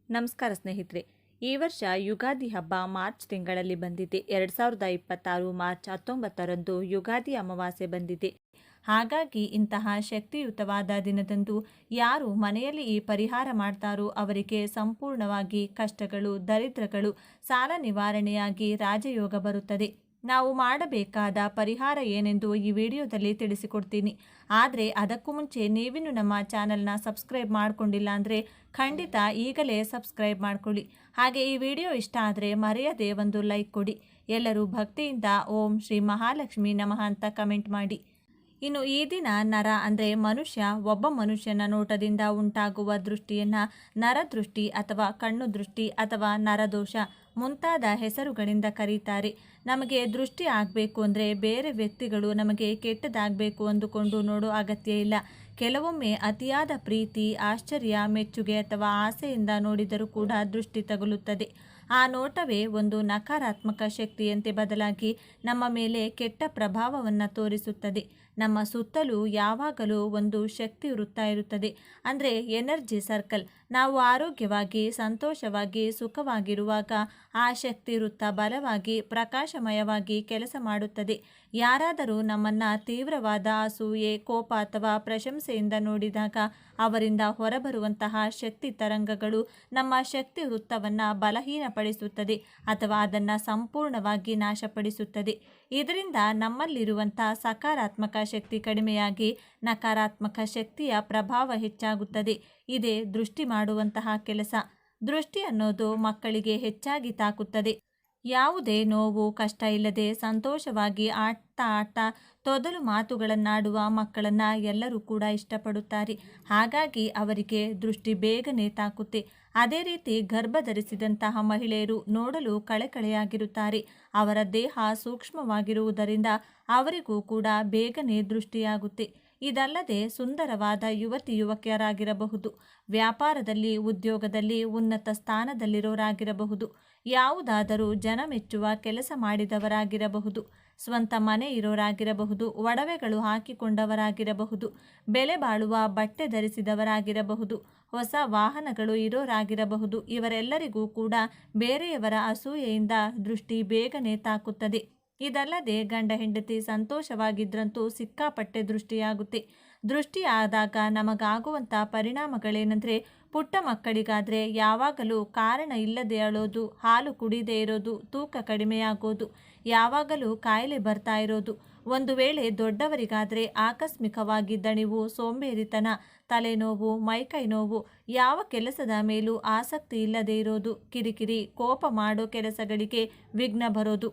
ನಮಸ್ಕಾರ ಸ್ನೇಹಿತರೆ. ಈ ವರ್ಷ ಯುಗಾದಿ ಹಬ್ಬ ಮಾರ್ಚ್ ತಿಂಗಳಲ್ಲಿ ಬಂದಿದೆ. 2026 ಮಾರ್ಚ್ 19ರಂದು ಯುಗಾದಿ ಅಮಾವಾಸ್ಯೆ ಬಂದಿದೆ. ಹಾಗಾಗಿ ಇಂತಹ ಶಕ್ತಿಯುತವಾದ ದಿನದಂದು ಯಾರು ಮನೆಯಲ್ಲಿ ಈ ಪರಿಹಾರ ಮಾಡ್ತಾರೋ ಅವರಿಗೆ ಸಂಪೂರ್ಣವಾಗಿ ಕಷ್ಟಗಳು, ದರಿದ್ರಗಳು, ಸಾಲ ನಿವಾರಣೆಯಾಗಿ ರಾಜಯೋಗ ಬರುತ್ತದೆ. ನಾವು ಮಾಡಬೇಕಾದ ಪರಿಹಾರ ಏನೆಂದು ಈ ವಿಡಿಯೋದಲ್ಲಿ ತಿಳಿಸಿಕೊಡ್ತೀನಿ. ಆದರೆ ಅದಕ್ಕೂ ಮುಂಚೆ ನೀವಿನ್ನು ನಮ್ಮ ಚಾನಲ್ನ ಸಬ್ಸ್ಕ್ರೈಬ್ ಮಾಡಿಕೊಂಡಿಲ್ಲ ಅಂದರೆ ಖಂಡಿತ ಈಗಲೇ ಸಬ್ಸ್ಕ್ರೈಬ್ ಮಾಡ್ಕೊಳ್ಳಿ. ಹಾಗೆ ಈ ವಿಡಿಯೋ ಇಷ್ಟ ಆದರೆ ಮರೆಯದೆ ಒಂದು ಲೈಕ್ ಕೊಡಿ. ಎಲ್ಲರೂ ಭಕ್ತಿಯಿಂದ ಓಂ ಶ್ರೀ ಮಹಾಲಕ್ಷ್ಮಿ ನಮಃ ಅಂತ ಕಮೆಂಟ್ ಮಾಡಿ. ಇನ್ನು ಈ ದಿನ ನರ ಅಂದರೆ ಮನುಷ್ಯ ಒಬ್ಬ ಮನುಷ್ಯನ ನೋಟದಿಂದ ಉಂಟಾಗುವ ದೃಷ್ಟಿಯನ್ನು ನರದೃಷ್ಟಿ ಅಥವಾ ಕಣ್ಣು ದೃಷ್ಟಿ ಅಥವಾ ನರದೋಷ ಮುಂತಾದ ಹೆಸರುಗಳಿಂದ ಕರೀತಾರೆ. ನಮಗೆ ದೃಷ್ಟಿ ಆಗಬೇಕು ಅಂದರೆ ಬೇರೆ ವ್ಯಕ್ತಿಗಳು ನಮಗೆ ಕೆಟ್ಟದಾಗಬೇಕು ಅಂದುಕೊಂಡು ನೋಡೋ ಅಗತ್ಯ ಇಲ್ಲ. ಕೆಲವೊಮ್ಮೆ ಅತಿಯಾದ ಪ್ರೀತಿ, ಆಶ್ಚರ್ಯ, ಮೆಚ್ಚುಗೆ ಅಥವಾ ಆಸೆಯಿಂದ ನೋಡಿದರೂ ಕೂಡ ದೃಷ್ಟಿ ತಗುಲುತ್ತದೆ. ಆ ನೋಟವೇ ಒಂದು ನಕಾರಾತ್ಮಕ ಶಕ್ತಿಯಂತೆ ಬದಲಾಗಿ ನಮ್ಮ ಮೇಲೆ ಕೆಟ್ಟ ಪ್ರಭಾವವನ್ನು ತೋರಿಸುತ್ತದೆ. ನಮ್ಮ ಸುತ್ತಲೂ ಯಾವಾಗಲೂ ಒಂದು ಶಕ್ತಿ ವೃತ್ತ ಇರುತ್ತದೆ, ಅಂದರೆ ಎನರ್ಜಿ ಸರ್ಕಲ್. ನಾವು ಆರೋಗ್ಯವಾಗಿ, ಸಂತೋಷವಾಗಿ, ಸುಖವಾಗಿರುವಾಗ ಆ ಶಕ್ತಿ ವೃತ್ತ ಬಲವಾಗಿ, ಪ್ರಕಾಶಮಯವಾಗಿ ಕೆಲಸ ಮಾಡುತ್ತದೆ. ಯಾರಾದರೂ ನಮ್ಮನ್ನು ತೀವ್ರವಾದ ಅಸೂಯೆ, ಕೋಪ ಅಥವಾ ಪ್ರಶಂಸೆಯಿಂದ ನೋಡಿದಾಗ ಅವರಿಂದ ಹೊರಬರುವಂತಹ ಶಕ್ತಿ ತರಂಗಗಳು ನಮ್ಮ ಶಕ್ತಿ ವೃತ್ತವನ್ನು ಬಲಹೀನಪಡಿಸುತ್ತದೆ ಅಥವಾ ಅದನ್ನು ಸಂಪೂರ್ಣವಾಗಿ ನಾಶಪಡಿಸುತ್ತದೆ. ಇದರಿಂದ ನಮ್ಮಲ್ಲಿರುವಂಥ ಸಕಾರಾತ್ಮಕ ಶಕ್ತಿ ಕಡಿಮೆಯಾಗಿ ನಕಾರಾತ್ಮಕ ಶಕ್ತಿಯ ಪ್ರಭಾವ ಹೆಚ್ಚಾಗುತ್ತದೆ. ಇದೇ ದೃಷ್ಟಿ ಮಾಡುವಂತಹ ಕೆಲಸ. ದೃಷ್ಟಿ ಅನ್ನೋದು ಮಕ್ಕಳಿಗೆ ಹೆಚ್ಚಾಗಿ ತಾಕುತ್ತದೆ. ಯಾವುದೇ ನೋವು, ಕಷ್ಟ ಇಲ್ಲದೆ ಸಂತೋಷವಾಗಿ ಆಡ್ತಾ ತೊದಲು ಮಾತುಗಳನ್ನಾಡುವ ಮಕ್ಕಳನ್ನು ಎಲ್ಲರೂ ಕೂಡ ಇಷ್ಟಪಡುತ್ತಾರೆ. ಹಾಗಾಗಿ ಅವರಿಗೆ ದೃಷ್ಟಿ ಬೇಗನೆ ತಾಕುತ್ತೆ. ಅದೇ ರೀತಿ ಗರ್ಭ ಧರಿಸಿದಂತಹ ಮಹಿಳೆಯರು ನೋಡಲು ಕಳೆಕಳೆಯಾಗಿರುತ್ತಾರೆ. ಅವರ ದೇಹ ಸೂಕ್ಷ್ಮವಾಗಿರುವುದರಿಂದ ಅವರಿಗೂ ಕೂಡ ಬೇಗನೆ ದೃಷ್ಟಿಯಾಗುತ್ತೆ. ಇದಲ್ಲದೆ ಸುಂದರವಾದ ಯುವತಿ ಯುವಕಿಯರಾಗಿರಬಹುದು, ವ್ಯಾಪಾರದಲ್ಲಿ, ಉದ್ಯೋಗದಲ್ಲಿ ಉನ್ನತ ಸ್ಥಾನದಲ್ಲಿರೋರಾಗಿರಬಹುದು, ಯಾವುದಾದರೂ ಜನ ಮೆಚ್ಚುವ ಕೆಲಸ ಮಾಡಿದವರಾಗಿರಬಹುದು, ಸ್ವಂತ ಮನೆ ಇರೋರಾಗಿರಬಹುದು, ಒಡವೆಗಳು ಹಾಕಿಕೊಂಡವರಾಗಿರಬಹುದು, ಬೆಲೆ ಬಾಳುವ ಬಟ್ಟೆ ಧರಿಸಿದವರಾಗಿರಬಹುದು, ಹೊಸ ವಾಹನಗಳು ಇರೋರಾಗಿರಬಹುದು. ಇವರೆಲ್ಲರಿಗೂ ಕೂಡ ಬೇರೆಯವರ ಅಸೂಯೆಯಿಂದ ದೃಷ್ಟಿ ಬೇಗನೆ ತಾಕುತ್ತದೆ. ಇದಲ್ಲದೆ ಗಂಡ ಹೆಂಡತಿ ಸಂತೋಷವಾಗಿದ್ರಂತೂ ಸಿಕ್ಕಾಪಟ್ಟೆ ದೃಷ್ಟಿಯಾಗುತ್ತೆ. ದೃಷ್ಟಿ ಆದಾಗ ನಮಗಾಗುವಂಥ ಪರಿಣಾಮಗಳೇನೆಂದರೆ, ಪುಟ್ಟ ಮಕ್ಕಳಿಗಾದರೆ ಯಾವಾಗಲೂ ಕಾರಣ ಇಲ್ಲದೆ ಅಳೋದು, ಹಾಲು ಕುಡಿದೇ ಇರೋದು, ತೂಕ ಕಡಿಮೆಯಾಗೋದು, ಯಾವಾಗಲೂ ಕಾಯಿಲೆ ಬರ್ತಾ ಇರೋದು. ಒಂದು ವೇಳೆ ದೊಡ್ಡವರಿಗಾದರೆ ಆಕಸ್ಮಿಕವಾಗಿ ದಣಿವು, ಸೋಂಬೇರಿತನ, ತಲೆನೋವು, ಮೈಕೈ ನೋವು, ಯಾವ ಕೆಲಸದ ಮೇಲೂ ಆಸಕ್ತಿ ಇಲ್ಲದೆ ಇರೋದು, ಕಿರಿಕಿರಿ, ಕೋಪ ಮಾಡೋ ಕೆಲಸಗಳಿಗೆ ವಿಘ್ನ ಬರೋದು,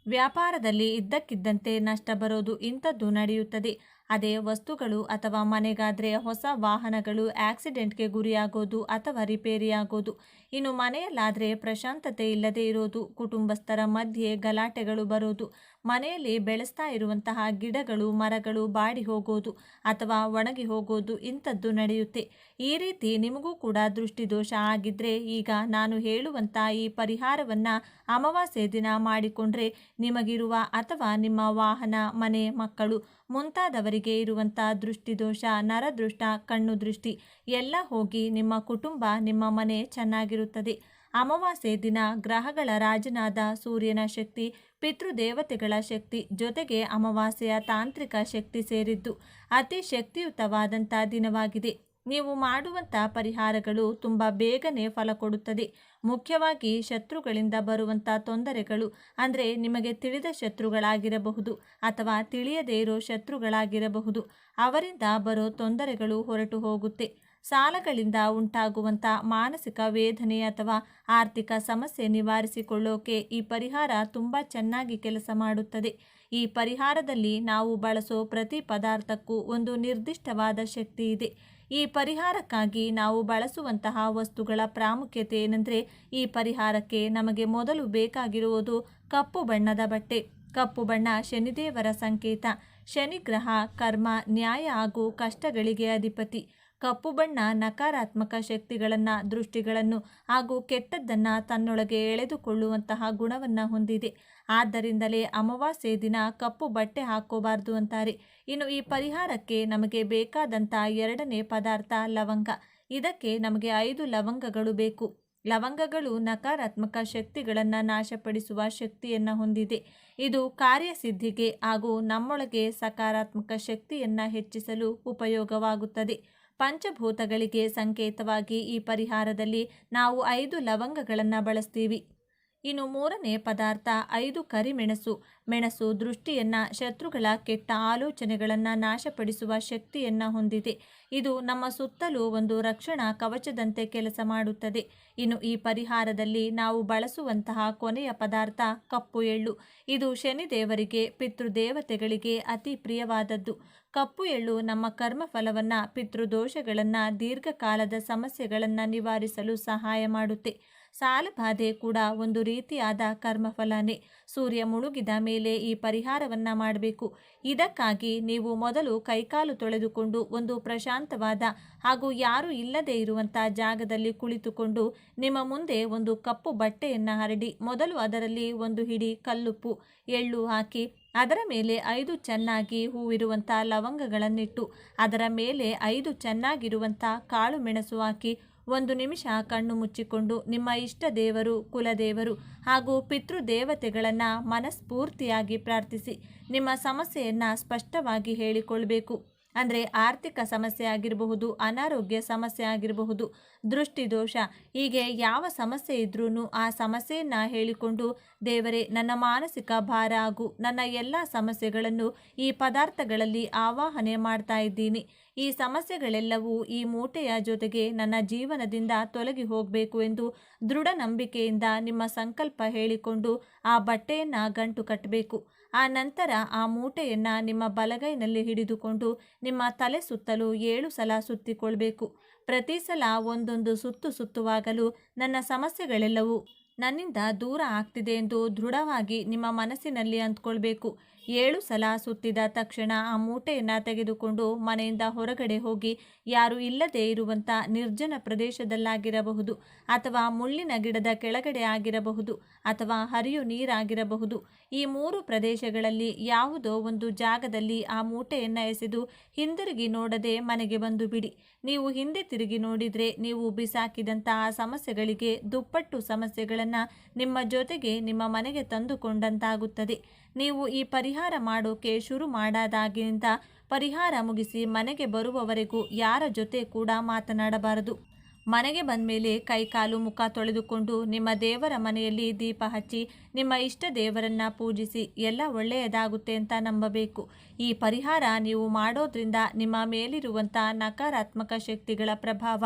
ವ್ಯಾಪಾರದಲ್ಲಿ ಇದ್ದಕ್ಕಿದ್ದಂತೆ ನಷ್ಟ ಬರೋದು ಇಂಥದ್ದು ನಡೆಯುತ್ತದೆ. ಅದೇ ವಸ್ತುಗಳು ಅಥವಾ ಮನೆಗಾದರೆ ಹೊಸ ವಾಹನಗಳು ಆಕ್ಸಿಡೆಂಟ್ಗೆ ಗುರಿಯಾಗೋದು ಅಥವಾ ರಿಪೇರಿಯಾಗೋದು. ಇನ್ನು ಮನೆಯಲ್ಲಾದರೆ ಪ್ರಶಾಂತತೆ ಇಲ್ಲದೆ ಇರೋದು, ಕುಟುಂಬಸ್ಥರ ಮಧ್ಯೆ ಗಲಾಟೆಗಳು ಬರೋದು, ಮನೆಯಲ್ಲಿ ಬೆಳೆಸ್ತಾ ಇರುವಂತಹ ಗಿಡಗಳು, ಮರಗಳು ಬಾಡಿ ಹೋಗೋದು ಅಥವಾ ಒಣಗಿ ಹೋಗೋದು ಇಂಥದ್ದು ನಡೆಯುತ್ತೆ. ಈ ರೀತಿ ನಿಮಗೂ ಕೂಡ ದೃಷ್ಟಿದೋಷ ಆಗಿದ್ದರೆ ಈಗ ನಾನು ಹೇಳುವಂಥ ಈ ಪರಿಹಾರವನ್ನು ಅಮಾವಾಸ್ಯೆ ದಿನ ಮಾಡಿಕೊಂಡ್ರೆ ನಿಮಗಿರುವ ಅಥವಾ ನಿಮ್ಮ ವಾಹನ, ಮನೆ, ಮಕ್ಕಳು ಮುಂತಾದವರಿಗೆ ಇರುವಂಥ ದೃಷ್ಟಿದೋಷ, ನರದೃಷ್ಟ, ಕಣ್ಣು ದೃಷ್ಟಿ ಎಲ್ಲ ಹೋಗಿ ನಿಮ್ಮ ಕುಟುಂಬ, ನಿಮ್ಮ ಮನೆ ಚೆನ್ನಾಗಿರುತ್ತದೆ. ಅಮಾವಾಸ್ಯೆ ದಿನ ಗ್ರಹಗಳ ರಾಜನಾದ ಸೂರ್ಯನ ಶಕ್ತಿ, ಪಿತೃದೇವತೆಗಳ ಶಕ್ತಿ ಜೊತೆಗೆ ಅಮಾವಾಸ್ಯೆಯ ತಾಂತ್ರಿಕ ಶಕ್ತಿ ಸೇರಿದ್ದು ಅತಿ ಶಕ್ತಿಯುತವಾದಂಥ ದಿನವಾಗಿದೆ. ನೀವು ಮಾಡುವಂಥ ಪರಿಹಾರಗಳು ತುಂಬ ಬೇಗನೆ ಫಲ ಕೊಡುತ್ತದೆ. ಮುಖ್ಯವಾಗಿ ಶತ್ರುಗಳಿಂದ ಬರುವಂಥ ತೊಂದರೆಗಳು, ಅಂದರೆ ನಿಮಗೆ ತಿಳಿದ ಶತ್ರುಗಳಾಗಿರಬಹುದು ಅಥವಾ ತಿಳಿಯದೇ ಇರೋ ಶತ್ರುಗಳಾಗಿರಬಹುದು, ಅವರಿಂದ ಬರೋ ತೊಂದರೆಗಳು ಹೊರಟು ಹೋಗುತ್ತೆ. ಸಾಲಗಳಿಂದ ಉಂಟಾಗುವಂಥ ಮಾನಸಿಕ ವೇದನೆ ಅಥವಾ ಆರ್ಥಿಕ ಸಮಸ್ಯೆ ನಿವಾರಿಸಿಕೊಳ್ಳೋಕೆ ಈ ಪರಿಹಾರ ತುಂಬ ಚೆನ್ನಾಗಿ ಕೆಲಸ ಮಾಡುತ್ತದೆ. ಈ ಪರಿಹಾರದಲ್ಲಿ ನಾವು ಬಳಸೋ ಪ್ರತಿ ಪದಾರ್ಥಕ್ಕೂ ಒಂದು ನಿರ್ದಿಷ್ಟವಾದ ಶಕ್ತಿ ಇದೆ. ಈ ಪರಿಹಾರಕ್ಕಾಗಿ ನಾವು ಬಳಸುವಂತಹ ವಸ್ತುಗಳ ಪ್ರಾಮುಖ್ಯತೆ ಏನೆಂದರೆ, ಈ ಪರಿಹಾರಕ್ಕೆ ನಮಗೆ ಮೊದಲು ಬೇಕಾಗಿರುವುದು ಕಪ್ಪು ಬಣ್ಣದ ಬಟ್ಟೆ. ಕಪ್ಪು ಬಣ್ಣ ಶನಿದೇವರ ಸಂಕೇತ. ಶನಿಗ್ರಹ ಕರ್ಮ, ನ್ಯಾಯ ಹಾಗೂ ಕಷ್ಟಗಳಿಗೆ ಅಧಿಪತಿ. ಕಪ್ಪು ಬಣ್ಣ ನಕಾರಾತ್ಮಕ ಶಕ್ತಿಗಳನ್ನು, ದೃಷ್ಟಿಗಳನ್ನು ಹಾಗೂ ಕೆಟ್ಟದ್ದನ್ನು ತನ್ನೊಳಗೆ ಎಳೆದುಕೊಳ್ಳುವಂತಹ ಗುಣವನ್ನು ಹೊಂದಿದೆ. ಆದ್ದರಿಂದಲೇ ಅಮಾವಾಸ್ಯೆ ದಿನ ಕಪ್ಪು ಬಟ್ಟೆ ಹಾಕೋಬಾರ್ದು ಅಂತಾರೆ. ಇನ್ನು ಈ ಪರಿಹಾರಕ್ಕೆ ನಮಗೆ ಬೇಕಾದಂಥ ಎರಡನೇ ಪದಾರ್ಥ ಲವಂಗ. ಇದಕ್ಕೆ ನಮಗೆ 5 ಲವಂಗಗಳು ಬೇಕು. ಲವಂಗಗಳು ನಕಾರಾತ್ಮಕ ಶಕ್ತಿಗಳನ್ನು ನಾಶಪಡಿಸುವ ಶಕ್ತಿಯನ್ನು ಹೊಂದಿದೆ. ಇದು ಕಾರ್ಯಸಿದ್ಧಿಗೆ ಹಾಗೂ ನಮ್ಮೊಳಗೆ ಸಕಾರಾತ್ಮಕ ಶಕ್ತಿಯನ್ನು ಹೆಚ್ಚಿಸಲು ಉಪಯೋಗವಾಗುತ್ತದೆ. ಪಂಚಭೂತಗಳಿಗೆ ಸಂಕೇತವಾಗಿ ಈ ಪರಿಹಾರದಲ್ಲಿ ನಾವು 5 ಲವಂಗಗಳನ್ನು ಬಳಸ್ತೀವಿ. ಇನ್ನು ಮೂರನೇ ಪದಾರ್ಥ 5 ಕರಿಮೆಣಸು. ಮೆಣಸು ದೃಷ್ಟಿಯನ್ನು, ಶತ್ರುಗಳ ಕೆಟ್ಟ ಆಲೋಚನೆಗಳನ್ನು ನಾಶಪಡಿಸುವ ಶಕ್ತಿಯನ್ನು ಹೊಂದಿದೆ. ಇದು ನಮ್ಮ ಸುತ್ತಲೂ ಒಂದು ರಕ್ಷಣಾ ಕವಚದಂತೆ ಕೆಲಸ ಮಾಡುತ್ತದೆ. ಇನ್ನು ಈ ಪರಿಹಾರದಲ್ಲಿ ನಾವು ಬಳಸುವಂತಹ ಕೊನೆಯ ಪದಾರ್ಥ ಕಪ್ಪು ಎಳ್ಳು. ಇದು ಶನಿದೇವರಿಗೆ, ಪಿತೃದೇವತೆಗಳಿಗೆ ಅತಿ ಪ್ರಿಯವಾದದ್ದು. ಕಪ್ಪು ಎಳ್ಳು ನಮ್ಮ ಕರ್ಮಫಲವನ್ನು, ಪಿತೃದೋಷಗಳನ್ನು, ದೀರ್ಘಕಾಲದ ಸಮಸ್ಯೆಗಳನ್ನು ನಿವಾರಿಸಲು ಸಹಾಯ ಮಾಡುತ್ತೆ. ಸಾಲಬಾಧೆ ಕೂಡ ಒಂದು ರೀತಿಯಾದ ಕರ್ಮಫಲನೇ. ಸೂರ್ಯ ಮುಳುಗಿದ ಮೇಲೆ ಈ ಪರಿಹಾರವನ್ನು ಮಾಡಬೇಕು. ಇದಕ್ಕಾಗಿ ನೀವು ಮೊದಲು ಕೈಕಾಲು ತೊಳೆದುಕೊಂಡು ಒಂದು ಪ್ರಶಾಂತವಾದ ಹಾಗೂ ಯಾರೂ ಇಲ್ಲದೇ ಇರುವಂಥ ಜಾಗದಲ್ಲಿ ಕುಳಿತುಕೊಂಡು ನಿಮ್ಮ ಮುಂದೆ ಒಂದು ಕಪ್ಪು ಬಟ್ಟೆಯನ್ನು ಹರಡಿ ಮೊದಲು ಅದರಲ್ಲಿ ಒಂದು ಹಿಡಿ ಕಲ್ಲುಪ್ಪು, ಎಳ್ಳು ಹಾಕಿ ಅದರ ಮೇಲೆ 5 ಚೆನ್ನಾಗಿ ಹೂವಿರುವಂಥ ಲವಂಗಗಳನ್ನಿಟ್ಟು ಅದರ ಮೇಲೆ 5 ಚೆನ್ನಾಗಿರುವಂಥ ಕಾಳು ಮೆಣಸು ಹಾಕಿ 1 ನಿಮಿಷ ಕಣ್ಣು ಮುಚ್ಚಿಕೊಂಡು ನಿಮ್ಮ ಇಷ್ಟ ದೇವರು, ಕುಲದೇವರು ಹಾಗೂ ಪಿತೃದೇವತೆಗಳನ್ನು ಮನಸ್ಫೂರ್ತಿಯಾಗಿ ಪ್ರಾರ್ಥಿಸಿ ನಿಮ್ಮ ಸಮಸ್ಯೆಯನ್ನು ಸ್ಪಷ್ಟವಾಗಿ ಹೇಳಿಕೊಳ್ಬೇಕು. ಅಂದರೆ ಆರ್ಥಿಕ ಸಮಸ್ಯೆ ಆಗಿರಬಹುದು, ಅನಾರೋಗ್ಯ ಸಮಸ್ಯೆ ಆಗಿರಬಹುದು, ದೃಷ್ಟಿದೋಷ, ಹೀಗೆ ಯಾವ ಸಮಸ್ಯೆ ಇದ್ರೂ ಆ ಸಮಸ್ಯೆಯನ್ನು ಹೇಳಿಕೊಂಡು, ದೇವರೇ ನನ್ನ ಮಾನಸಿಕ ಭಾರ ಹಾಗೂ ನನ್ನ ಎಲ್ಲ ಸಮಸ್ಯೆಗಳನ್ನು ಈ ಪದಾರ್ಥಗಳಲ್ಲಿ ಆವಾಹನೆ ಮಾಡ್ತಾ ಇದ್ದೀನಿ. ಈ ಸಮಸ್ಯೆಗಳೆಲ್ಲವೂ ಈ ಮೂಟೆಯ ಜೊತೆಗೆ ನನ್ನ ಜೀವನದಿಂದ ತೊಲಗಿ ಹೋಗಬೇಕು ಎಂದು ದೃಢ ನಂಬಿಕೆಯಿಂದ ನಿಮ್ಮ ಸಂಕಲ್ಪ ಹೇಳಿಕೊಂಡು ಆ ಬಟ್ಟೆಯನ್ನು ಗಂಟು ಕಟ್ಟಬೇಕು. ಆ ನಂತರ ಆ ಮೂಟೆಯನ್ನು ನಿಮ್ಮ ಬಲಗೈನಲ್ಲಿ ಹಿಡಿದುಕೊಂಡು ನಿಮ್ಮ ತಲೆ ಸುತ್ತಲೂ 7 ಸಲ ಸುತ್ತಿಕೊಳ್ಬೇಕು. ಪ್ರತಿ ಸಲ ಒಂದೊಂದು ಸುತ್ತು ಸುತ್ತುವಾಗಲೂ ನನ್ನ ಸಮಸ್ಯೆಗಳೆಲ್ಲವೂ ನನ್ನಿಂದ ದೂರ ಆಗ್ತಿದೆ ಎಂದು ದೃಢವಾಗಿ ನಿಮ್ಮ ಮನಸ್ಸಿನಲ್ಲಿ ಅಂದ್ಕೊಳ್ಬೇಕು. 7 ಸಲ ಸುತ್ತಿದ ತಕ್ಷಣ ಆ ಮೂಟೆಯನ್ನು ತೆಗೆದುಕೊಂಡು ಮನೆಯಿಂದ ಹೊರಗಡೆ ಹೋಗಿ ಯಾರು ಇಲ್ಲದೆ ಇರುವಂಥ ನಿರ್ಜನ ಪ್ರದೇಶದಲ್ಲಾಗಿರಬಹುದು, ಅಥವಾ ಮುಳ್ಳಿನ ಗಿಡದ ಕೆಳಗಡೆ ಆಗಿರಬಹುದು, ಅಥವಾ ಹರಿಯು ನೀರಾಗಿರಬಹುದು. ಈ 3 ಪ್ರದೇಶಗಳಲ್ಲಿ ಯಾವುದೋ ಒಂದು ಜಾಗದಲ್ಲಿ ಆ ಮೂಟೆಯನ್ನು ಎಸೆದು ಹಿಂದಿರುಗಿ ನೋಡದೆ ಮನೆಗೆ ಬಂದು ಬಿಡಿ. ನೀವು ಹಿಂದೆ ತಿರುಗಿ ನೋಡಿದರೆ ನೀವು ಬಿಸಾಕಿದಂತಹ ಸಮಸ್ಯೆಗಳಿಗೆ ದುಪ್ಪಟ್ಟು ಸಮಸ್ಯೆಗಳನ್ನು ನಿಮ್ಮ ಜೊತೆಗೆ ನಿಮ್ಮ ಮನೆಗೆ ತಂದುಕೊಂಡಂತಾಗುತ್ತದೆ. ನೀವು ಈ ಪರಿಹಾರ ಮಾಡೋಕೆ ಶುರು ಮಾಡಾದಾಗಿನಿಂದ ಪರಿಹಾರ ಮುಗಿಸಿ ಮನೆಗೆ ಬರುವವರೆಗೂ ಯಾರ ಜೊತೆ ಕೂಡ ಮಾತನಾಡಬಾರದು. ಮನೆಗೆ ಬಂದ ಮೇಲೆ ಕೈಕಾಲು ಮುಖ ತೊಳೆದುಕೊಂಡು ನಿಮ್ಮ ದೇವರ ಮನೆಯಲ್ಲಿ ದೀಪ ಹಚ್ಚಿ ನಿಮ್ಮ ಇಷ್ಟ ದೇವರನ್ನು ಪೂಜಿಸಿ ಎಲ್ಲ ಒಳ್ಳೆಯದಾಗುತ್ತೆ ಅಂತ ನಂಬಬೇಕು. ಈ ಪರಿಹಾರ ನೀವು ಮಾಡೋದ್ರಿಂದ ನಿಮ್ಮ ಮೇಲಿರುವಂಥ ನಕಾರಾತ್ಮಕ ಶಕ್ತಿಗಳ ಪ್ರಭಾವ,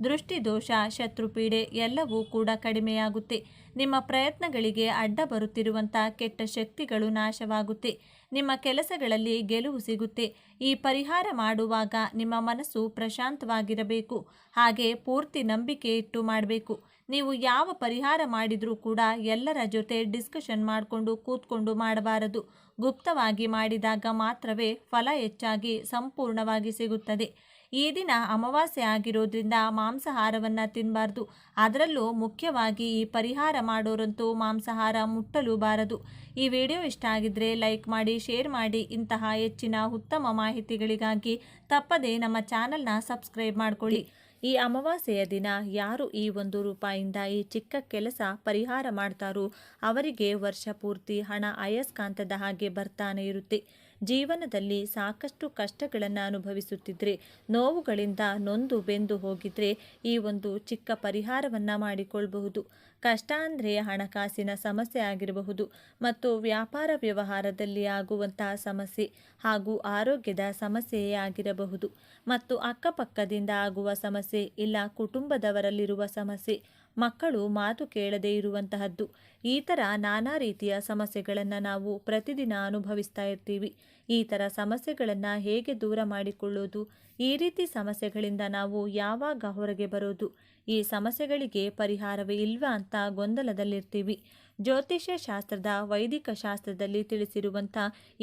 ದೃಷ್ಟಿದೋಷ, ಶತ್ರುಪೀಡೆ ಎಲ್ಲವೂ ಕೂಡ ಕಡಿಮೆಯಾಗುತ್ತೆ. ನಿಮ್ಮ ಪ್ರಯತ್ನಗಳಿಗೆ ಅಡ್ಡ ಬರುತ್ತಿರುವಂಥ ಕೆಟ್ಟ ಶಕ್ತಿಗಳು ನಾಶವಾಗುತ್ತೆ. ನಿಮ್ಮ ಕೆಲಸಗಳಲ್ಲಿ ಗೆಲುವು ಸಿಗುತ್ತೆ. ಈ ಪರಿಹಾರ ಮಾಡುವಾಗ ನಿಮ್ಮ ಮನಸ್ಸು ಪ್ರಶಾಂತವಾಗಿರಬೇಕು. ಹಾಗೆ ಪೂರ್ತಿ ನಂಬಿಕೆ ಇಟ್ಟು ಮಾಡಬೇಕು. ನೀವು ಯಾವ ಪರಿಹಾರ ಮಾಡಿದರೂ ಕೂಡ ಎಲ್ಲರ ಜೊತೆ ಡಿಸ್ಕಷನ್ ಮಾಡಿಕೊಂಡು ಕೂತ್ಕೊಂಡು ಮಾಡಬಾರದು. ಗುಪ್ತವಾಗಿ ಮಾಡಿದಾಗ ಮಾತ್ರವೇ ಫಲ ಹೆಚ್ಚಾಗಿ ಸಂಪೂರ್ಣವಾಗಿ ಸಿಗುತ್ತದೆ. ಈ ದಿನ ಅಮಾವಾಸ್ಯೆ ಆಗಿರೋದ್ರಿಂದ ಮಾಂಸಾಹಾರವನ್ನು ತಿನ್ನಬಾರ್ದು. ಅದರಲ್ಲೂ ಮುಖ್ಯವಾಗಿ ಈ ಪರಿಹಾರ ಮಾಡೋರಂತೂ ಮಾಂಸಾಹಾರ ಮುಟ್ಟಲೂಬಾರದು. ಈ ವಿಡಿಯೋ ಇಷ್ಟ ಆಗಿದ್ರೆ ಲೈಕ್ ಮಾಡಿ, ಶೇರ್ ಮಾಡಿ. ಇಂತಹ ಹೆಚ್ಚಿನ ಉತ್ತಮ ಮಾಹಿತಿಗಳಿಗಾಗಿ ತಪ್ಪದೇ ನಮ್ಮ ಚಾನಲ್ನ ಸಬ್ಸ್ಕ್ರೈಬ್ ಮಾಡ್ಕೊಳ್ಳಿ. ಈ ಅಮಾವಾಸ್ಯೆಯ ದಿನ ಯಾರು ಈ ₹1 ಈ ಚಿಕ್ಕ ಕೆಲಸ ಪರಿಹಾರ ಮಾಡ್ತಾರೋ ಅವರಿಗೆ ವರ್ಷ ಪೂರ್ತಿ ಹಣ ಅಯಸ್ಕಾಂತದ ಹಾಗೆ ಬರ್ತಾನೆ ಇರುತ್ತೆ. ಜೀವನದಲ್ಲಿ ಸಾಕಷ್ಟು ಕಷ್ಟಗಳನ್ನು ಅನುಭವಿಸುತ್ತಿದ್ದರೆ, ನೋವುಗಳಿಂದ ನೊಂದು ಬೆಂದು ಹೋಗಿದ್ರೆ ಈ ಒಂದು ಚಿಕ್ಕ ಪರಿಹಾರವನ್ನು ಮಾಡಿಕೊಳ್ಳಬಹುದು. ಕಷ್ಟ ಅಂದರೆ ಹಣಕಾಸಿನ ಸಮಸ್ಯೆ ಆಗಿರಬಹುದು, ಮತ್ತು ವ್ಯಾಪಾರ ವ್ಯವಹಾರದಲ್ಲಿ ಆಗುವಂತಹ ಸಮಸ್ಯೆ ಹಾಗೂ ಆರೋಗ್ಯದ ಸಮಸ್ಯೆಯೇ ಆಗಿರಬಹುದು, ಮತ್ತು ಅಕ್ಕಪಕ್ಕದಿಂದ ಆಗುವ ಸಮಸ್ಯೆ, ಇಲ್ಲ ಕುಟುಂಬದವರಲ್ಲಿರುವ ಸಮಸ್ಯೆ, ಮಕ್ಕಳು ಮಾತು ಕೇಳದೇ ಇರುವಂತಹದ್ದು. ಈ ಥರ ನಾನಾ ರೀತಿಯ ಸಮಸ್ಯೆಗಳನ್ನು ನಾವು ಪ್ರತಿದಿನ ಅನುಭವಿಸ್ತಾ ಇರ್ತೀವಿ. ಈ ಥರ ಸಮಸ್ಯೆಗಳನ್ನು ಹೇಗೆ ದೂರ ಮಾಡಿಕೊಳ್ಳೋದು, ಈ ರೀತಿ ಸಮಸ್ಯೆಗಳಿಂದ ನಾವು ಯಾವಾಗ ಹೊರಗೆ ಬರೋದು, ಈ ಸಮಸ್ಯೆಗಳಿಗೆ ಪರಿಹಾರವೇ ಇಲ್ವಾ ಅಂತ ಗೊಂದಲದಲ್ಲಿರ್ತೀವಿ. ಜ್ಯೋತಿಷ್ಯ ಶಾಸ್ತ್ರದ, ವೈದಿಕ ಶಾಸ್ತ್ರದಲ್ಲಿ ತಿಳಿಸಿರುವಂಥ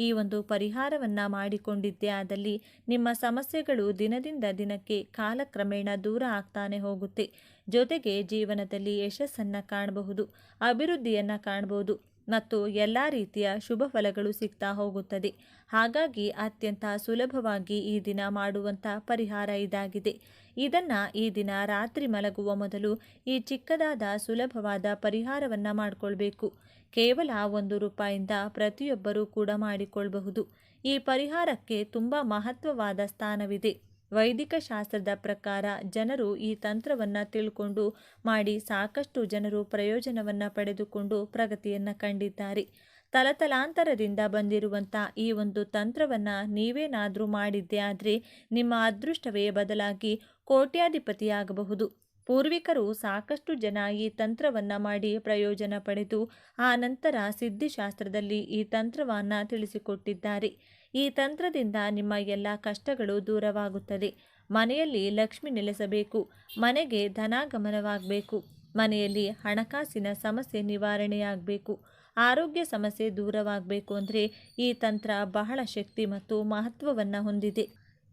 ಈ ಒಂದು ಪರಿಹಾರವನ್ನು ಮಾಡಿಕೊಂಡಿದ್ದೇ ಆದಲ್ಲಿ ನಿಮ್ಮ ಸಮಸ್ಯೆಗಳು ದಿನದಿಂದ ದಿನಕ್ಕೆ ಕಾಲಕ್ರಮೇಣ ದೂರ ಆಗ್ತಾನೆ ಹೋಗುತ್ತೆ. ಜೊತೆಗೆ ಜೀವನದಲ್ಲಿ ಯಶಸ್ಸನ್ನು ಕಾಣಬಹುದು, ಅಭಿವೃದ್ಧಿಯನ್ನು ಕಾಣಬಹುದು. ಮತ್ತು ಎಲ್ಲ ರೀತಿಯ ಶುಭ ಫಲಗಳು ಸಿಗ್ತಾ ಹೋಗುತ್ತದೆ. ಹಾಗಾಗಿ ಅತ್ಯಂತ ಸುಲಭವಾಗಿ ಈ ದಿನ ಮಾಡುವಂಥ ಪರಿಹಾರ ಇದಾಗಿದೆ. ಇದನ್ನು ಈ ದಿನ ರಾತ್ರಿ ಮಲಗುವ ಮೊದಲು ಈ ಚಿಕ್ಕದಾದ ಸುಲಭವಾದ ಪರಿಹಾರವನ್ನು ಮಾಡಿಕೊಳ್ಬೇಕು. ಕೇವಲ ₹1 ಪ್ರತಿಯೊಬ್ಬರೂ ಕೂಡ ಮಾಡಿಕೊಳ್ಳಬಹುದು. ಈ ಪರಿಹಾರಕ್ಕೆ ತುಂಬ ಮಹತ್ವವಾದ ಸ್ಥಾನವಿದೆ. ವೈದಿಕ ಶಾಸ್ತ್ರದ ಪ್ರಕಾರ ಜನರು ಈ ತಂತ್ರವನ್ನು ತಿಳ್ಕೊಂಡು ಮಾಡಿ ಸಾಕಷ್ಟು ಜನರು ಪ್ರಯೋಜನವನ್ನು ಪಡೆದುಕೊಂಡು ಪ್ರಗತಿಯನ್ನು ಕಂಡಿದ್ದಾರೆ. ತಲತಲಾಂತರದಿಂದ ಬಂದಿರುವಂಥ ಈ ಒಂದು ತಂತ್ರವನ್ನು ನೀವೇನಾದರೂ ಮಾಡಿದ್ದೇ ಆದರೆ ನಿಮ್ಮ ಅದೃಷ್ಟವೇ ಬದಲಾಗಿ ಕೋಟ್ಯಾಧಿಪತಿಯಾಗಬಹುದು. ಪೂರ್ವಿಕರು ಸಾಕಷ್ಟು ಜನ ಈ ತಂತ್ರವನ್ನು ಮಾಡಿ ಪ್ರಯೋಜನ ಪಡೆದು ಆ ನಂತರ ಸಿದ್ಧಿಶಾಸ್ತ್ರದಲ್ಲಿ ಈ ತಂತ್ರವನ್ನು ತಿಳಿಸಿಕೊಟ್ಟಿದ್ದಾರೆ. ಈ ತಂತ್ರದಿಂದ ನಿಮ್ಮ ಎಲ್ಲ ಕಷ್ಟಗಳು ದೂರವಾಗುತ್ತದೆ. ಮನೆಯಲ್ಲಿ ಲಕ್ಷ್ಮಿ ನೆಲೆಸಬೇಕು, ಮನೆಗೆ ಧನಾಗಮನವಾಗಬೇಕು, ಮನೆಯಲ್ಲಿ ಹಣಕಾಸಿನ ಸಮಸ್ಯೆ ನಿವಾರಣೆಯಾಗಬೇಕು, ಆರೋಗ್ಯ ಸಮಸ್ಯೆ ದೂರವಾಗಬೇಕು ಅಂದರೆ ಈ ತಂತ್ರ ಬಹಳ ಶಕ್ತಿ ಮತ್ತು ಮಹತ್ವವನ್ನು ಹೊಂದಿದೆ.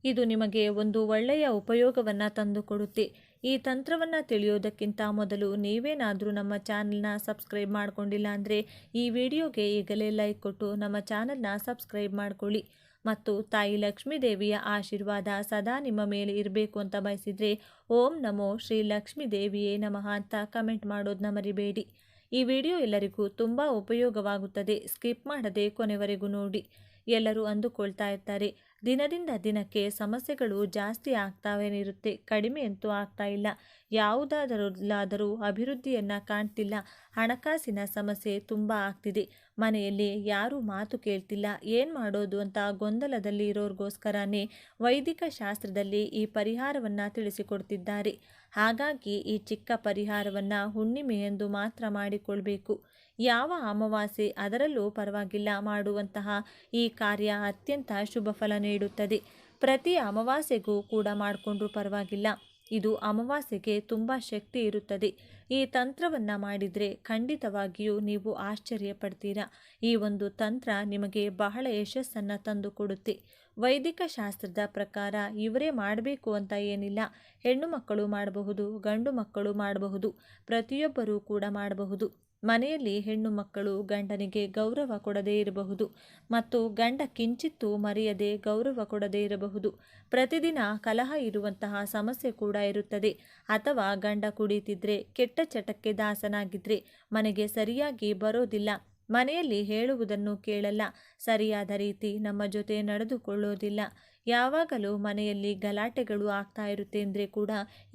ಇದು ನಿಮಗೆ ಒಂದು ಒಳ್ಳೆಯ ಉಪಯೋಗವನ್ನು ತಂದುಕೊಡುತ್ತೆ. ಈ ತಂತ್ರವನ್ನು ತಿಳಿಯೋದಕ್ಕಿಂತ ಮೊದಲು ನೀವೇನಾದರೂ ನಮ್ಮ ಚಾನಲ್ನ ಸಬ್ಸ್ಕ್ರೈಬ್ ಮಾಡಿಕೊಂಡಿಲ್ಲ ಅಂದರೆ ಈ ವಿಡಿಯೋಗೆ ಈಗಲೇ ಲೈಕ್ ಕೊಟ್ಟು ನಮ್ಮ ಚಾನಲ್ನ ಸಬ್ಸ್ಕ್ರೈಬ್ ಮಾಡಿಕೊಳ್ಳಿ. ಮತ್ತು ತಾಯಿ ಲಕ್ಷ್ಮೀ ದೇವಿಯ ಆಶೀರ್ವಾದ ಸದಾ ನಿಮ್ಮ ಮೇಲೆ ಇರಬೇಕು ಅಂತ ಬಯಸಿದರೆ ಓಂ ನಮೋ ಶ್ರೀ ಲಕ್ಷ್ಮೀ ದೇವಿಯೇ ನಮಃ ಅಂತ ಕಮೆಂಟ್ ಮಾಡೋದನ್ನ ಮರಿಬೇಡಿ. ಈ ವಿಡಿಯೋ ಎಲ್ಲರಿಗೂ ತುಂಬ ಉಪಯೋಗವಾಗುತ್ತದೆ. ಸ್ಕಿಪ್ ಮಾಡದೆ ಕೊನೆವರೆಗೂ ನೋಡಿ. ಎಲ್ಲರೂ ಅಂದುಕೊಳ್ತಾ ಇರ್ತಾರೆ, ದಿನದಿಂದ ದಿನಕ್ಕೆ ಸಮಸ್ಯೆಗಳು ಜಾಸ್ತಿ ಆಗ್ತಾವೇ ಇರುತ್ತೆ, ಕಡಿಮೆ ಅಂತೂ ಆಗ್ತಾ ಇಲ್ಲ, ಯಾವುದಾದರಲ್ಲಾದರೂ ಅಭಿವೃದ್ಧಿಯನ್ನು ಕಾಣ್ತಿಲ್ಲ, ಹಣಕಾಸಿನ ಸಮಸ್ಯೆ ತುಂಬ ಆಗ್ತಿದೆ, ಮನೆಯಲ್ಲಿ ಯಾರೂ ಮಾತು ಕೇಳ್ತಿಲ್ಲ, ಏನು ಮಾಡೋದು ಅಂತ ಗೊಂದಲದಲ್ಲಿ ಇರೋರಿಗೋಸ್ಕರನೇ ವೈದಿಕ ಶಾಸ್ತ್ರದಲ್ಲಿ ಈ ಪರಿಹಾರವನ್ನು ತಿಳಿಸಿಕೊಡ್ತಿದ್ದಾರೆ. ಹಾಗಾಗಿ ಈ ಚಿಕ್ಕ ಪರಿಹಾರವನ್ನು ಹುಣ್ಣಿಮೆಯೆಂದು ಮಾತ್ರ ಮಾಡಿಕೊಳ್ಬೇಕು. ಯಾವ ಅಮಾವಾಸ್ಯೆ ಅದರಲ್ಲೂ ಪರವಾಗಿಲ್ಲ, ಮಾಡುವಂತಹ ಈ ಕಾರ್ಯ ಅತ್ಯಂತ ಶುಭ ಫಲ ನೀಡುತ್ತದೆ. ಪ್ರತಿ ಅಮಾವಾಸ್ಯೆಗೂ ಕೂಡ ಮಾಡಿಕೊಂಡ್ರೂ ಪರವಾಗಿಲ್ಲ. ಇದು ಅಮಾವಾಸ್ಯೆಗೆ ತುಂಬ ಶಕ್ತಿ ಇರುತ್ತದೆ. ಈ ತಂತ್ರವನ್ನು ಮಾಡಿದರೆ ಖಂಡಿತವಾಗಿಯೂ ನೀವು ಆಶ್ಚರ್ಯ ಪಡ್ತೀರಾ. ಈ ಒಂದು ತಂತ್ರ ನಿಮಗೆ ಬಹಳ ಯಶಸ್ಸನ್ನು ತಂದುಕೊಡುತ್ತೆ. ವೈದಿಕ ಶಾಸ್ತ್ರದ ಪ್ರಕಾರ ಇವರೇ ಮಾಡಬೇಕು ಅಂತ ಏನಿಲ್ಲ. ಹೆಣ್ಣು ಮಕ್ಕಳು ಮಾಡಬಹುದು, ಗಂಡು ಮಕ್ಕಳು ಮಾಡಬಹುದು, ಪ್ರತಿಯೊಬ್ಬರೂ ಕೂಡ ಮಾಡಬಹುದು. ಮನೆಯಲ್ಲಿ ಹೆಣ್ಣು ಮಕ್ಕಳು ಗಂಡನಿಗೆ ಗೌರವ ಕೊಡದೇ ಇರಬಹುದು ಮತ್ತು ಗಂಡ ಕಿಂಚಿತ್ತೂ ಮರೆಯದೆ ಗೌರವ ಕೊಡದೇ ಇರಬಹುದು. ಪ್ರತಿದಿನ ಕಲಹ ಇರುವಂತಹ ಸಮಸ್ಯೆ ಕೂಡ ಇರುತ್ತದೆ. ಅಥವಾ ಗಂಡ ಕುಡಿತಿದ್ರೆ, ಕೆಟ್ಟ ಚಟಕ್ಕೆ ದಾಸನಾಗಿದ್ದರೆ, ಮನೆಗೆ ಸರಿಯಾಗಿ ಬರೋದಿಲ್ಲ, ಮನೆಯಲ್ಲಿ ಹೇಳುವುದನ್ನು ಕೇಳಲ್ಲ, ಸರಿಯಾದ ರೀತಿ ನಮ್ಮ ಜೊತೆ ನಡೆದುಕೊಳ್ಳೋದಿಲ್ಲ, ಯಾವಾಗಲೂ ಮನೆಯಲ್ಲಿ ಗಲಾಟೆಗಳು ಆಗ್ತಾ ಇರುತ್ತೆ ಅಂದರೆ ಕೂಡ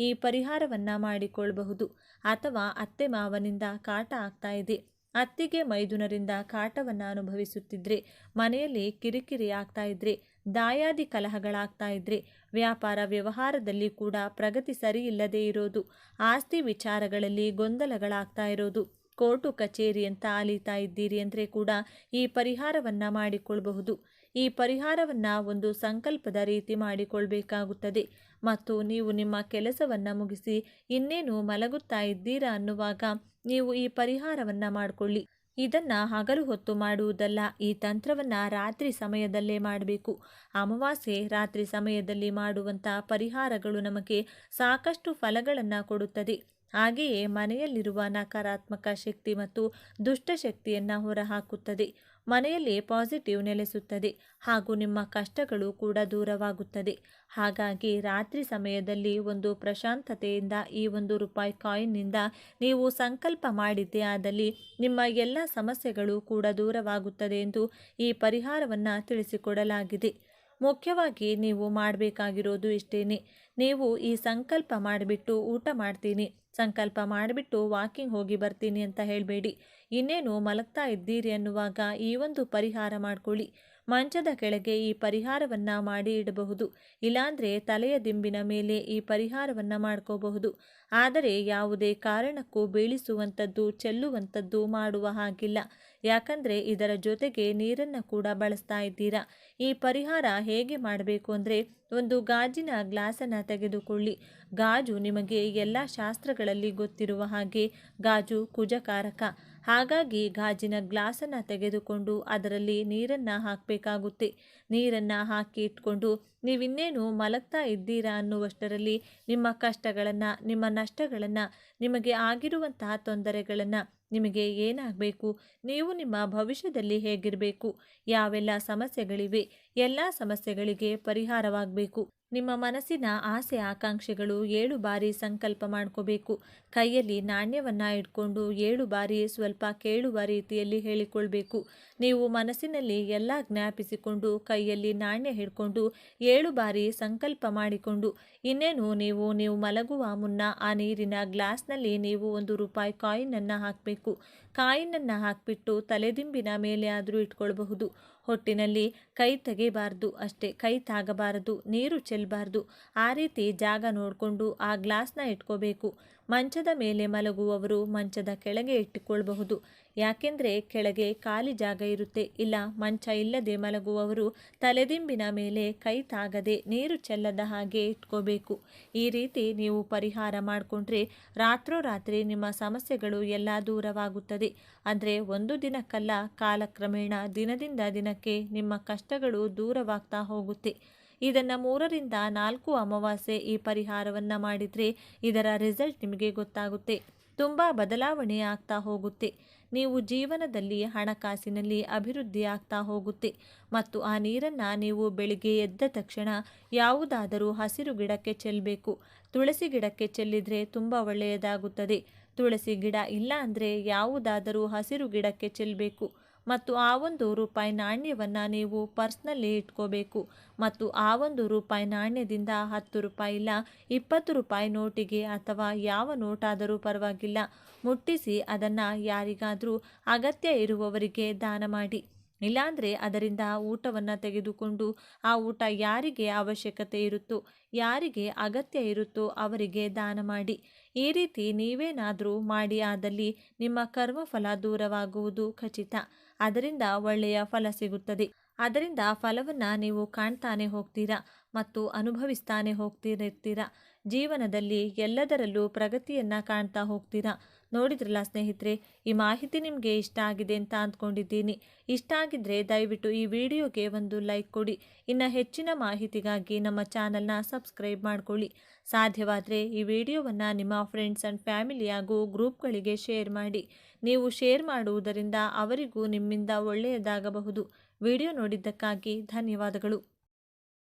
ಈ ಪರಿಹಾರವನ್ನು ಮಾಡಿಕೊಳ್ಳಬಹುದು. ಅಥವಾ ಅತ್ತೆ ಮಾವನಿಂದ ಕಾಟ ಆಗ್ತಾ ಇದೆ, ಅತ್ತಿಗೆ ಮೈದುನರಿಂದ ಕಾಟವನ್ನು ಅನುಭವಿಸುತ್ತಿದ್ದರೆ, ಮನೆಯಲ್ಲಿ ಕಿರಿಕಿರಿ ಆಗ್ತಾ ಇದ್ದರೆ, ದಾಯಾದಿ ಕಲಹಗಳಾಗ್ತಾ ಇದ್ದರೆ, ವ್ಯಾಪಾರ ವ್ಯವಹಾರದಲ್ಲಿ ಕೂಡ ಪ್ರಗತಿ ಸರಿ ಇಲ್ಲದೇ ಇರೋದು, ಆಸ್ತಿ ವಿಚಾರಗಳಲ್ಲಿ ಗೊಂದಲಗಳಾಗ್ತಾ ಇರೋದು, ಕೋರ್ಟು ಕಚೇರಿ ಅಂತ ಅಲೀತಾ ಇದ್ದೀರಿ ಅಂದರೆ ಕೂಡ ಈ ಪರಿಹಾರವನ್ನು ಮಾಡಿಕೊಳ್ಳಬಹುದು. ಈ ಪರಿಹಾರವನ್ನು ಒಂದು ಸಂಕಲ್ಪದ ರೀತಿ ಮಾಡಿಕೊಳ್ಬೇಕಾಗುತ್ತದೆ. ಮತ್ತು ನೀವು ನಿಮ್ಮ ಕೆಲಸವನ್ನು ಮುಗಿಸಿ ಇನ್ನೇನು ಮಲಗುತ್ತಾ ಇದ್ದೀರಾ ಅನ್ನುವಾಗ ನೀವು ಈ ಪರಿಹಾರವನ್ನು ಮಾಡಿಕೊಳ್ಳಿ. ಇದನ್ನು ಹಗಲು ಹೊತ್ತು ಮಾಡುವುದಲ್ಲ, ಈ ತಂತ್ರವನ್ನು ರಾತ್ರಿ ಸಮಯದಲ್ಲೇ ಮಾಡಬೇಕು. ಅಮಾವಾಸ್ಯೆ ರಾತ್ರಿ ಸಮಯದಲ್ಲಿ ಮಾಡುವಂಥ ಪರಿಹಾರಗಳು ನಮಗೆ ಸಾಕಷ್ಟು ಫಲಗಳನ್ನು ಕೊಡುತ್ತದೆ. ಹಾಗೆಯೇ ಮನೆಯಲ್ಲಿರುವ ನಕಾರಾತ್ಮಕ ಶಕ್ತಿ ಮತ್ತು ದುಷ್ಟಶಕ್ತಿಯನ್ನು ಹೊರಹಾಕುತ್ತದೆ. ಮನೆಯಲ್ಲಿ ಪಾಸಿಟಿವ್ ನೆಲೆಸುತ್ತದೆ ಹಾಗೂ ನಿಮ್ಮ ಕಷ್ಟಗಳು ಕೂಡ ದೂರವಾಗುತ್ತದೆ. ಹಾಗಾಗಿ ರಾತ್ರಿ ಸಮಯದಲ್ಲಿ ಒಂದು ಪ್ರಶಾಂತತೆಯಿಂದ ಈ ₹1 ಕಾಯಿನ್ನಿಂದ ನೀವು ಸಂಕಲ್ಪ ಮಾಡಿದ್ದೇ ಆದಲ್ಲಿ ನಿಮ್ಮ ಎಲ್ಲ ಸಮಸ್ಯೆಗಳು ಕೂಡ ದೂರವಾಗುತ್ತದೆ ಎಂದು ಈ ಪರಿಹಾರವನ್ನು ತಿಳಿಸಿಕೊಡಲಾಗಿದೆ. ಮುಖ್ಯವಾಗಿ ನೀವು ಮಾಡಬೇಕಾಗಿರೋದು ಇಷ್ಟೇನೆ. ನೀವು ಈ ಸಂಕಲ್ಪ ಮಾಡಿಬಿಟ್ಟು ಊಟ ಮಾಡ್ತೀನಿ, ಸಂಕಲ್ಪ ಮಾಡಿಬಿಟ್ಟು ವಾಕಿಂಗ್ ಹೋಗಿ ಬರ್ತೀನಿ ಅಂತ ಹೇಳಬೇಡಿ. ಇನ್ನೇನು ಮಲಗ್ತಾ ಇದ್ದೀರಿ ಅನ್ನುವಾಗ ಈ ಒಂದು ಪರಿಹಾರ ಮಾಡಿಕೊಳ್ಳಿ. ಮಂಚದ ಕೆಳಗೆ ಈ ಪರಿಹಾರವನ್ನು ಮಾಡಿ ಇಡಬಹುದು. ಇಲ್ಲಾಂದರೆ ತಲೆಯ ದಿಂಬಿನ ಮೇಲೆ ಈ ಪರಿಹಾರವನ್ನು ಮಾಡ್ಕೋಬಹುದು. ಆದರೆ ಯಾವುದೇ ಕಾರಣಕ್ಕೂ ಬೀಳಿಸುವಂಥದ್ದು, ಚೆಲ್ಲುವಂಥದ್ದು ಮಾಡುವ ಹಾಗಿಲ್ಲ. ಯಾಕಂದರೆ ಇದರ ಜೊತೆಗೆ ನೀರನ್ನು ಕೂಡ ಬಳಸ್ತಾ ಇದ್ದೀರಾ. ಈ ಪರಿಹಾರ ಹೇಗೆ ಮಾಡಬೇಕು ಅಂದರೆ, ಒಂದು ಗಾಜಿನ ಗ್ಲಾಸನ್ನು ತೆಗೆದುಕೊಳ್ಳಿ. ಗಾಜು ನಿಮಗೆ ಎಲ್ಲ ಶಾಸ್ತ್ರಗಳಲ್ಲಿ ಗೊತ್ತಿರುವ ಹಾಗೆ ಗಾಜು ಕುಜಕಾರಕ. ಹಾಗಾಗಿ ಗಾಜಿನ ಗ್ಲಾಸನ್ನು ತೆಗೆದುಕೊಂಡು ಅದರಲ್ಲಿ ನೀರನ್ನು ಹಾಕಬೇಕಾಗುತ್ತೆ. ನೀರನ್ನು ಹಾಕಿ ಇಟ್ಕೊಂಡು ನೀವಿನ್ನೇನು ಮಲಗ್ತಾ ಇದ್ದೀರಾ ಅನ್ನುವಷ್ಟರಲ್ಲಿ ನಿಮ್ಮ ಕಷ್ಟಗಳನ್ನು, ನಿಮ್ಮ ನಷ್ಟಗಳನ್ನು, ನಿಮಗೆ ಆಗಿರುವಂತಹ ತೊಂದರೆಗಳನ್ನು, ನಿಮಗೆ ಏನಾಗಬೇಕು, ನೀವು ನಿಮ್ಮ ಭವಿಷ್ಯದಲ್ಲಿ ಹೇಗಿರಬೇಕು, ಯಾವೆಲ್ಲ ಸಮಸ್ಯೆಗಳಿವೆ, ಎಲ್ಲ ಸಮಸ್ಯೆಗಳಿಗೆ ಪರಿಹಾರವಾಗಬೇಕು. ನಿಮ್ಮ ಮನಸ್ಸಿನ ಆಸೆ ಆಕಾಂಕ್ಷೆಗಳು 7 ಬಾರಿ ಸಂಕಲ್ಪ ಮಾಡ್ಕೋಬೇಕು. ಕೈಯಲ್ಲಿ ನಾಣ್ಯವನ್ನು ಇಟ್ಕೊಂಡು 7 ಬಾರಿ ಸ್ವಲ್ಪ ಕೇಳುವ ರೀತಿಯಲ್ಲಿ ಹೇಳಿಕೊಳ್ಬೇಕು. ನೀವು ಮನಸ್ಸಿನಲ್ಲಿ ಎಲ್ಲ ಜ್ಞಾಪಿಸಿಕೊಂಡು ಕೈಯಲ್ಲಿ ನಾಣ್ಯ ಹಿಡ್ಕೊಂಡು 7 ಬಾರಿ ಸಂಕಲ್ಪ ಮಾಡಿಕೊಂಡು ಇನ್ನೇನು ನೀವು ಮಲಗುವ ಮುನ್ನ ಆ ನೀರಿನ ಗ್ಲಾಸ್ನಲ್ಲಿ ನೀವು 1 ರೂಪಾಯಿ ಕಾಯಿನನ್ನು ಹಾಕಬೇಕು. ಕಾಯಿನನ್ನು ಹಾಕಿಬಿಟ್ಟು ತಲೆದಿಂಬಿನ ಮೇಲೆ ಆದರೂ ಇಟ್ಕೊಳ್ಬಹುದು. ಹೊಟ್ಟಿನಲ್ಲಿ ಕೈ ತೆಗಿಬಾರ್ದು, ಅಷ್ಟೇ, ಕೈ ತಾಗಬಾರದು, ನೀರು ಚೆಲ್ಲಬಾರ್ದು. ಆ ರೀತಿ ಜಾಗ ನೋಡಿಕೊಂಡು ಆ ಗ್ಲಾಸ್ನ ಇಟ್ಕೋಬೇಕು. ಮಂಚದ ಮೇಲೆ ಮಲಗುವವರು ಮಂಚದ ಕೆಳಗೆ ಇಟ್ಟುಕೊಳ್ಬಹುದು. ಯಾಕೆಂದರೆ ಕೆಳಗೆ ಖಾಲಿ ಜಾಗ ಇರುತ್ತೆ. ಇಲ್ಲ ಮಂಚ ಇಲ್ಲದೆ ಮಲಗುವವರು ತಲೆದಿಂಬಿನ ಮೇಲೆ ಕೈ ತಾಗದೆ ನೀರು ಚೆಲ್ಲದ ಹಾಗೆ ಇಟ್ಕೋಬೇಕು. ಈ ರೀತಿ ನೀವು ಪರಿಹಾರ ಮಾಡಿಕೊಂಡ್ರೆ ರಾತ್ರೋರಾತ್ರಿ ನಿಮ್ಮ ಸಮಸ್ಯೆಗಳು ಎಲ್ಲ ದೂರವಾಗುತ್ತದೆ. ಅಂದರೆ ಒಂದು ದಿನಕ್ಕಲ್ಲ, ಕಾಲಕ್ರಮೇಣ ದಿನದಿಂದ ದಿನಕ್ಕೆ ನಿಮ್ಮ ಕಷ್ಟಗಳು ದೂರವಾಗ್ತಾ ಹೋಗುತ್ತೆ. ಇದನ್ನು 3 ರಿಂದ 4 ಅಮಾವಾಸ್ಯೆ ಈ ಪರಿಹಾರವನ್ನು ಮಾಡಿದರೆ ಇದರ ರಿಸಲ್ಟ್ ನಿಮಗೆ ಗೊತ್ತಾಗುತ್ತೆ. ತುಂಬ ಬದಲಾವಣೆ ಆಗ್ತಾ ಹೋಗುತ್ತೆ. ನೀವು ಜೀವನದಲ್ಲಿ ಹಣಕಾಸಿನಲ್ಲಿ ಅಭಿವೃದ್ಧಿ ಆಗ್ತಾ ಹೋಗುತ್ತೆ. ಮತ್ತು ಆ ನೀರನ್ನು ನೀವು ಬೆಳಿಗ್ಗೆ ಎದ್ದ ತಕ್ಷಣ ಯಾವುದಾದರೂ ಹಸಿರು ಗಿಡಕ್ಕೆ ಚೆಲ್ಲಬೇಕು. ತುಳಸಿ ಗಿಡಕ್ಕೆ ಚೆಲ್ಲಿದರೆ ತುಂಬ ಒಳ್ಳೆಯದಾಗುತ್ತದೆ. ತುಳಸಿ ಗಿಡ ಇಲ್ಲ ಅಂದರೆ ಯಾವುದಾದರೂ ಹಸಿರು ಗಿಡಕ್ಕೆ ಚೆಲ್ಲಬೇಕು. ಮತ್ತು ಆ 1 ರೂಪಾಯಿ ನಾಣ್ಯವನ್ನು ನೀವು ಪರ್ಸ್ನಲ್ಲಿ ಇಟ್ಕೋಬೇಕು. ಮತ್ತು ಆ 1 ರೂಪಾಯಿ ನಾಣ್ಯದಿಂದ 10 ರೂಪಾಯಿ ಇಲ್ಲ 20 ರೂಪಾಯಿ ನೋಟಿಗೆ ಅಥವಾ ಯಾವ ನೋಟಾದರೂ ಪರವಾಗಿಲ್ಲ ಮುಟ್ಟಿಸಿ ಅದನ್ನು ಯಾರಿಗಾದರೂ ಅಗತ್ಯ ಇರುವವರಿಗೆ ದಾನ ಮಾಡಿ. ಇಲ್ಲಾಂದರೆ ಅದರಿಂದ ಊಟವನ್ನು ತೆಗೆದುಕೊಂಡು ಆ ಊಟ ಯಾರಿಗೆ ಅವಶ್ಯಕತೆ ಇರುತ್ತೋ, ಯಾರಿಗೆ ಅಗತ್ಯ ಇರುತ್ತೋ ಅವರಿಗೆ ದಾನ ಮಾಡಿ. ಈ ರೀತಿ ನೀವೇನಾದರೂ ಮಾಡಿ ಆದಲ್ಲಿ ನಿಮ್ಮ ಕರ್ಮಫಲ ದೂರವಾಗುವುದು ಖಚಿತ. ಅದರಿಂದ ಒಳ್ಳೆಯ ಫಲ ಸಿಗುತ್ತದೆ. ಅದರಿಂದ ಫಲವನ್ನು ನೀವು ಕಾಣ್ತಾನೆ ಹೋಗ್ತೀರಾ ಮತ್ತು ಅನುಭವಿಸ್ತಾನೆ ಹೋಗ್ತಿರ್ತೀರಾ. ಜೀವನದಲ್ಲಿ ಎಲ್ಲದರಲ್ಲೂ ಪ್ರಗತಿಯನ್ನು ಕಾಣ್ತಾ ಹೋಗ್ತೀರಾ. ನೋಡಿದ್ರಲ್ಲ ಸ್ನೇಹಿತರೆ, ಈ ಮಾಹಿತಿ ನಿಮಗೆ ಇಷ್ಟ ಆಗಿದೆ ಅಂತ ಅಂದ್ಕೊಂಡಿದ್ದೀನಿ. ಇಷ್ಟ ಆಗಿದ್ದರೆ ದಯವಿಟ್ಟು ಈ ವಿಡಿಯೋಗೆ ಒಂದು ಲೈಕ್ ಕೊಡಿ. ಇನ್ನು ಹೆಚ್ಚಿನ ಮಾಹಿತಿಗಾಗಿ ನಮ್ಮ ಚಾನಲ್ನ ಸಬ್ಸ್ಕ್ರೈಬ್ ಮಾಡ್ಕೊಳ್ಳಿ. ಸಾಧ್ಯವಾದರೆ ಈ ವಿಡಿಯೋವನ್ನು ನಿಮ್ಮ ಫ್ರೆಂಡ್ಸ್ ಆ್ಯಂಡ್ ಫ್ಯಾಮಿಲಿ ಹಾಗೂ ಗ್ರೂಪ್ಗಳಿಗೆ ಶೇರ್ ಮಾಡಿ. ನೀವು ಶೇರ್ ಮಾಡುವುದರಿಂದ ಅವರಿಗೂ ನಿಮ್ಮಿಂದ ಒಳ್ಳೆಯದಾಗಬಹುದು. ವಿಡಿಯೋ ನೋಡಿದ್ದಕ್ಕಾಗಿ ಧನ್ಯವಾದಗಳು.